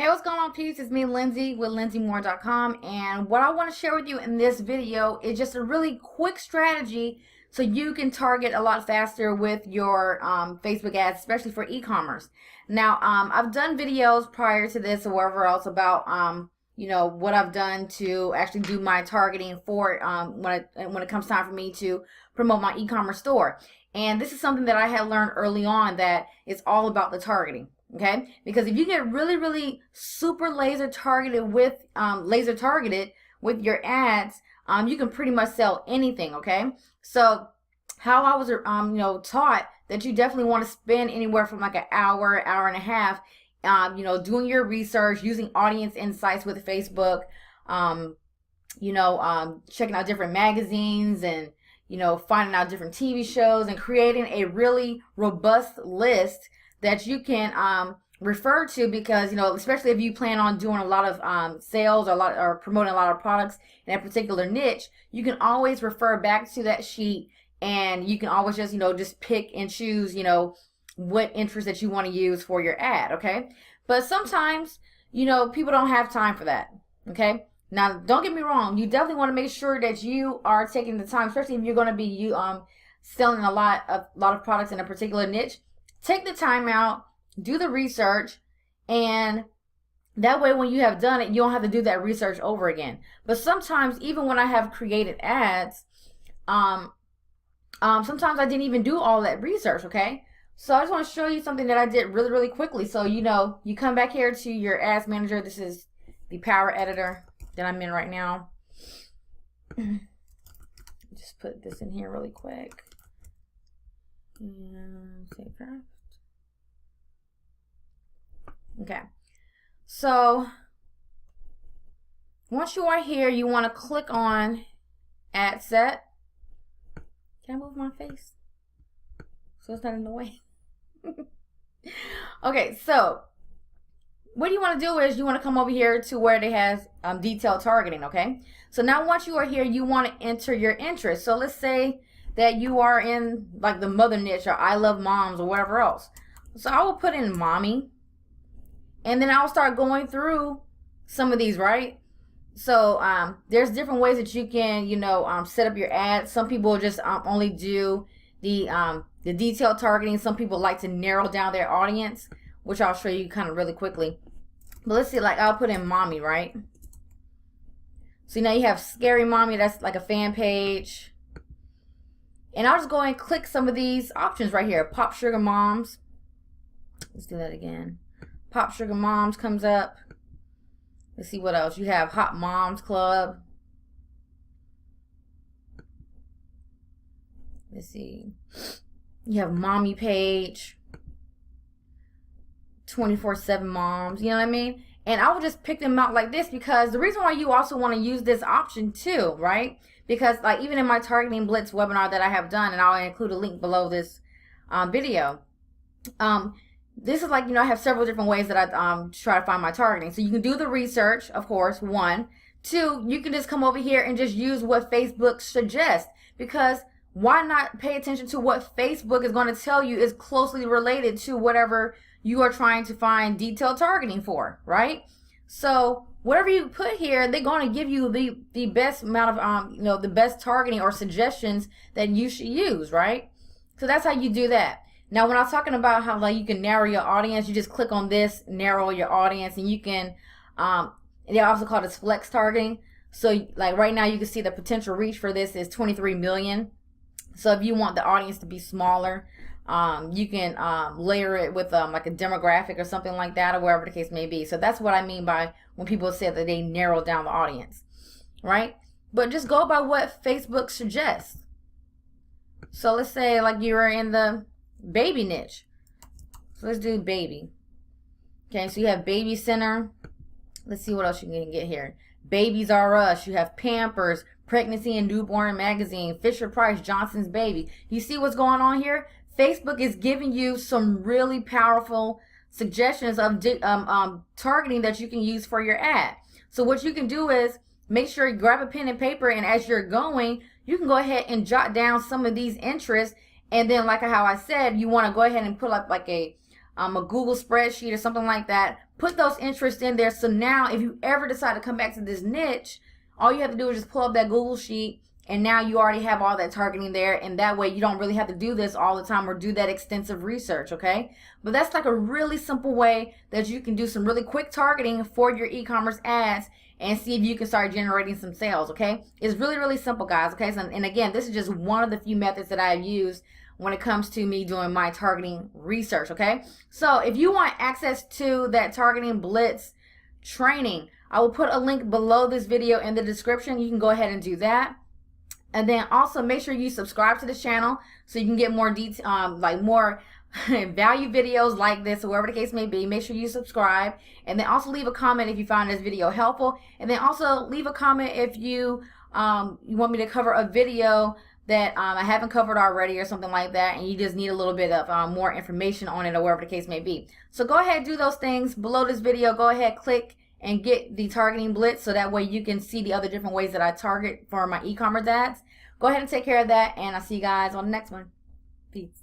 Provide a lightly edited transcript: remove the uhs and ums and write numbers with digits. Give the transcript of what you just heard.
Hey, what's going on, peeps? It's me, Lindsay, with LindsayMoore.com, and what I want to share with you in this video is just a really quick strategy so you can target a lot faster with your Facebook ads, especially for e-commerce. Now, I've done videos prior to this or wherever else about what I've done to actually do my targeting for when it comes time for me to promote my e-commerce store. And this is something that I had learned early on, that it's all about the targeting. Okay, because if you get really super laser targeted with your ads, you can pretty much sell anything. Okay, so how I was taught that you definitely want to spend anywhere from like an hour and a half, doing your research, using audience insights with Facebook, checking out different magazines and finding out different TV shows and creating a really robust list that you can refer to, because especially if you plan on doing a lot of sales or promoting a lot of products in a particular niche, you can always refer back to that sheet, and you can always just pick and choose what interest that you want to use for your ad. Okay, but sometimes people don't have time for that. Okay, now don't get me wrong, you definitely want to make sure that you are taking the time, especially if you're going to be selling a lot of products in a particular niche. Take the time out, do the research, and that way when you have done it, you don't have to do that research over again. But sometimes, even when I have created ads, sometimes I didn't even do all that research, okay? So I just want to show you something that I did really quickly. So, you come back here to your ads manager. This is the Power Editor that I'm in right now. Just put this in here really quick. And save draft. Okay, so once you are here, you want to click on Ad Set. Can I move my face so it's not in the way? Okay, so what you want to do is you want to come over here to where it has detailed targeting. Okay, so now once you are here, you want to enter your interest. So let's say that you are in like the mother niche, or I love moms, or whatever else. So I will put in mommy, and then I'll start going through some of these, right? So there's different ways that you can set up your ads. Some people just only do the detailed targeting. Some people like to narrow down their audience, which I'll show you kind of really quickly. But let's see, like I'll put in mommy, right? So now you have scary mommy, that's like a fan page. And I'll just go and click some of these options right here. Pop Sugar Moms. Let's do that again. Pop Sugar Moms comes up. Let's see what else. You have Hot Moms Club. Let's see. You have Mommy Page. 24/7 Moms. You know what I mean? And I will just pick them out like this, because the reason why you also want to use this option too, right? Because like even in my Targeting Blitz webinar that I have done, and I'll include a link below this video, this is like, I have several different ways that I try to find my targeting. So you can do the research, of course, one. Two, you can just come over here and just use what Facebook suggests, because why not pay attention to what Facebook is going to tell you is closely related to whatever you are trying to find detailed targeting for, right? So whatever you put here, they're going to give you the best amount of the best targeting or suggestions that you should use, right? So that's how you do that. Now, when I was talking about how like you can narrow your audience, you just click on this, narrow your audience, and you can they also call this flex targeting. So like right now you can see the potential reach for this is 23 million. So if you want the audience to be smaller, you can layer it with like a demographic or something like that, or wherever the case may be. So that's what I mean by when people say that they narrow down the audience, right? But just go by what Facebook suggests. So let's say like you're in the baby niche. So let's do baby. Okay, so you have Baby Center. Let's see what else you can get here. Babies R Us. You have Pampers, Pregnancy and Newborn Magazine, Fisher Price, Johnson's Baby. You see what's going on here? Facebook is giving you some really powerful suggestions of targeting that you can use for your ad. So what you can do is make sure you grab a pen and paper, and as you're going, you can go ahead and jot down some of these interests. And then, like how I said, you want to go ahead and put up like a a Google spreadsheet or something like that. Put those interests in there. So now if you ever decide to come back to this niche, all you have to do is just pull up that Google sheet, and now you already have all that targeting there, and that way you don't really have to do this all the time or do that extensive research, okay? But that's like a really simple way that you can do some really quick targeting for your e-commerce ads and see if you can start generating some sales, okay? It's really, really simple, guys, okay? So, and again, this is just one of the few methods that I've used when it comes to me doing my targeting research, okay? So if you want access to that targeting blitz training, I will put a link below this video in the description. You can go ahead and do that. And then also make sure you subscribe to the channel so you can get more like more value videos like this, or whatever the case may be. Make sure you subscribe, and then also leave a comment if you found this video helpful, and then also leave a comment if you you want me to cover a video that I haven't covered already or something like that, and you just need a little bit of more information on it, or whatever the case may be. So go ahead, do those things below this video. Go ahead, click and get the targeting blitz, so that way you can see the other different ways that I target for my e-commerce ads. Go ahead and take care of that, and I'll see you guys on the next one. Peace.